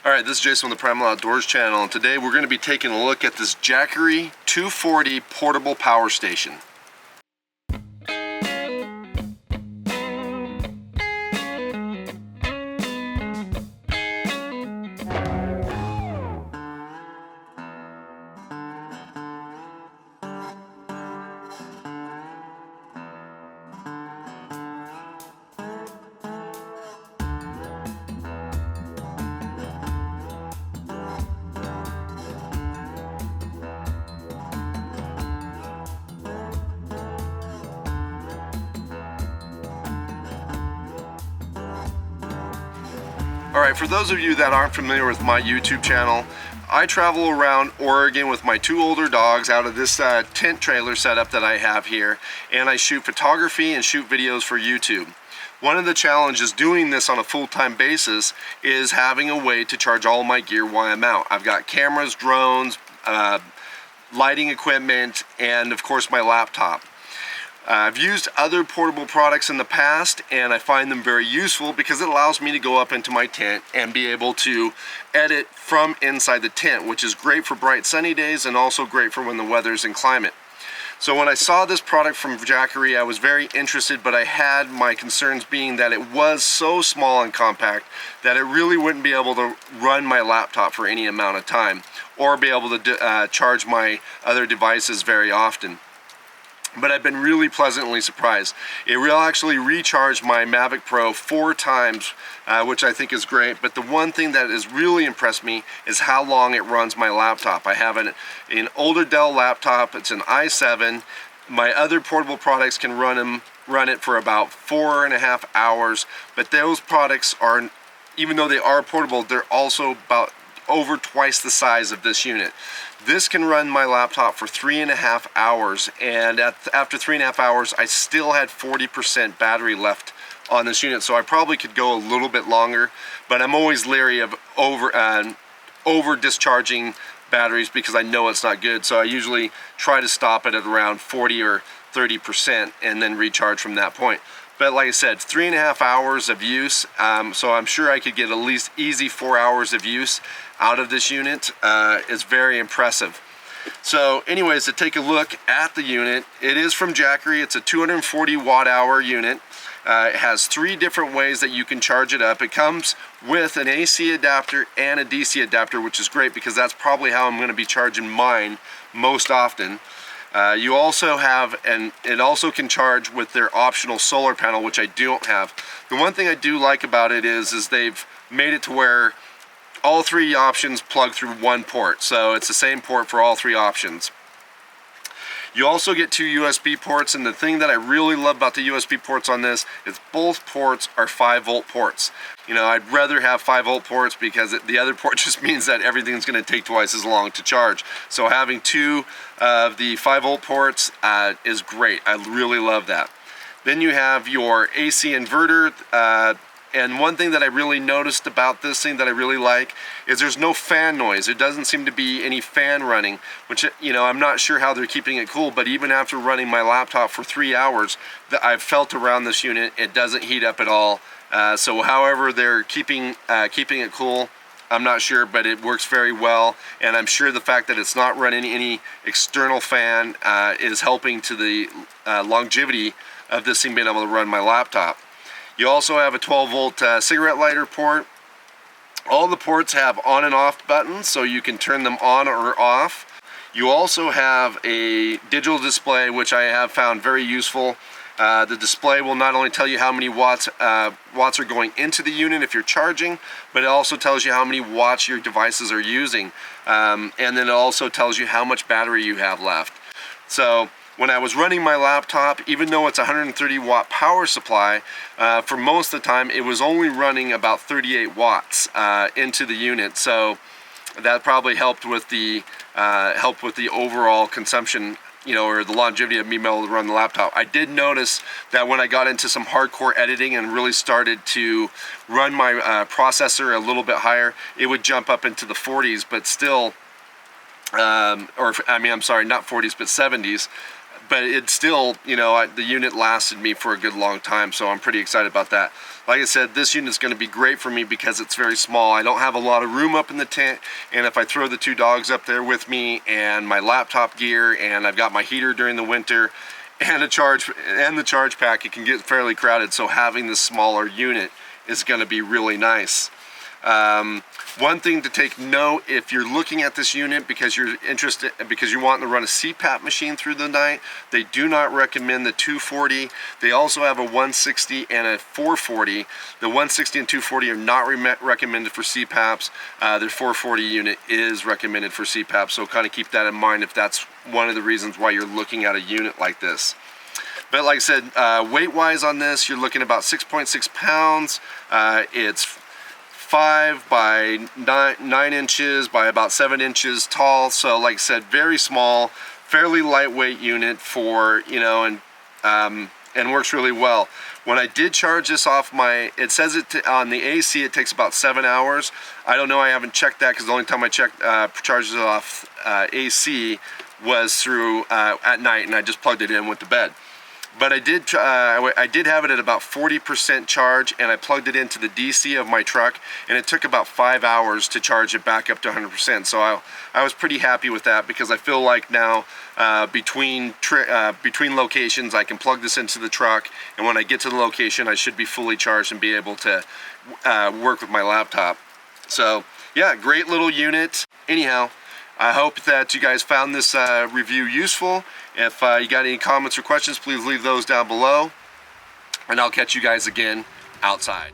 Alright, this is Jason with the Primal Outdoors channel, and today we're going to be taking a look at this Jackery 240 portable power station. Alright, for those of you that aren't familiar with my YouTube channel, I travel around Oregon with my two older dogs out of this tent trailer setup that I have here, and I shoot photography and shoot videos for YouTube. One of the challenges doing this on a full-time basis is having a way to charge all my gear while I'm out. I've got cameras, drones, lighting equipment, and of course my laptop. I've used other portable products in the past, and I find them very useful because it allows me to go up into my tent and be able to edit from inside the tent, which is great for bright sunny days and also great for when the weather's in climate. So when I saw this product from Jackery, I was very interested, but I had my concerns being that it was so small and compact that it really wouldn't be able to run my laptop for any amount of time or be able to charge my other devices very often. But I've been really pleasantly surprised. It will actually recharge my Mavic Pro 4 times, which I think is great. But the one thing that has really impressed me is how long it runs my laptop. I have an older Dell laptop. It's an i7. My other portable products can run it for about 4.5 hours. But those products are, even though they are portable, they're also about over twice the size of this unit. This can run my laptop for 3.5 hours, and after 3.5 hours I still had 40% battery left on this unit, so I probably could go a little bit longer, but I'm always leery of over discharging batteries because I know it's not good, so I usually try to stop it at around 40 or 30% and then recharge from that point. But like I said, 3.5 hours of use, so I'm sure I could get at least easy 4 hours of use out of this unit. Is very impressive. So anyways, to take a look at the unit, it is from Jackery. It's a 240 watt hour unit. It has 3 different ways that you can charge it up. It comes with an AC adapter and a DC adapter, which is great because that's probably how I'm going to be charging mine most often. You also have, and it also can charge with their optional solar panel, which I don't have. The one thing I do like about it is they've made it to where all 3 options plug through one port, so it's the same port for all 3 options. You also get 2 USB ports, and the thing that I really love about the USB ports on this is both ports are 5-volt ports. You know, I'd rather have 5-volt ports because the other port just means that everything's going to take twice as long to charge. So having 2 of the 5-volt ports is great. I really love that. Then you have your AC inverter. And one thing that I really noticed about this thing that I really like is there's no fan noise. There doesn't seem to be any fan running, which, you know, I'm not sure how they're keeping it cool, but even after running my laptop for 3 hours, I've felt around this unit, it doesn't heat up at all. So however they're keeping it cool, I'm not sure, but it works very well, and I'm sure the fact that it's not running any external fan is helping to the longevity of this thing being able to run my laptop. You also have a 12-volt cigarette lighter port. All the ports have on and off buttons, so you can turn them on or off. You also have a digital display, which I have found very useful. The display will not only tell you how many watts are going into the unit if you're charging, but it also tells you how many watts your devices are using. And then it also tells you how much battery you have left. So when I was running my laptop, even though it's a 130 watt power supply, for most of the time it was only running about 38 watts into the unit. So that probably helped with the overall consumption, you know, or the longevity of me being able to run the laptop. I did notice that when I got into some hardcore editing and really started to run my processor a little bit higher, it would jump up into the 40s, but still, I'm sorry, not 40s, but 70s. but it still, you know, the unit lasted me for a good long time, so I'm pretty excited about that. Like I said, this unit is going to be great for me because it's very small. I don't have a lot of room up in the tent, and if I throw the 2 dogs up there with me and my laptop gear, and I've got my heater during the winter and the charge pack, it can get fairly crowded, so having this smaller unit is going to be really nice. One thing to take note, if you're looking at this unit because you're interested, because you want to run a CPAP machine through the night, they do not recommend the 240. They also have a 160 and a 440. The 160 and 240 are not recommended for CPAPs. Their 440 unit is recommended for CPAP, so kind of keep that in mind if that's one of the reasons why you're looking at a unit like this. But like I said, weight-wise on this, you're looking about 6.6 pounds. It's 5 by 9 inches by about 7 inches tall. So like I said, very small, fairly lightweight unit for, you know, and works really well. When I did charge this off it says it on the AC it takes about 7 hours. I don't know, I haven't checked that because the only time I checked charged it off AC was through at night, and I just plugged it in with the bed. But I did have it at about 40% charge, and I plugged it into the DC of my truck, and it took about 5 hours to charge it back up to 100%. So I was pretty happy with that because I feel like now between locations I can plug this into the truck, and when I get to the location I should be fully charged and be able to work with my laptop. So yeah, great little unit. Anyhow, I hope that you guys found this review useful. If you got any comments or questions, please leave those down below. And I'll catch you guys again outside.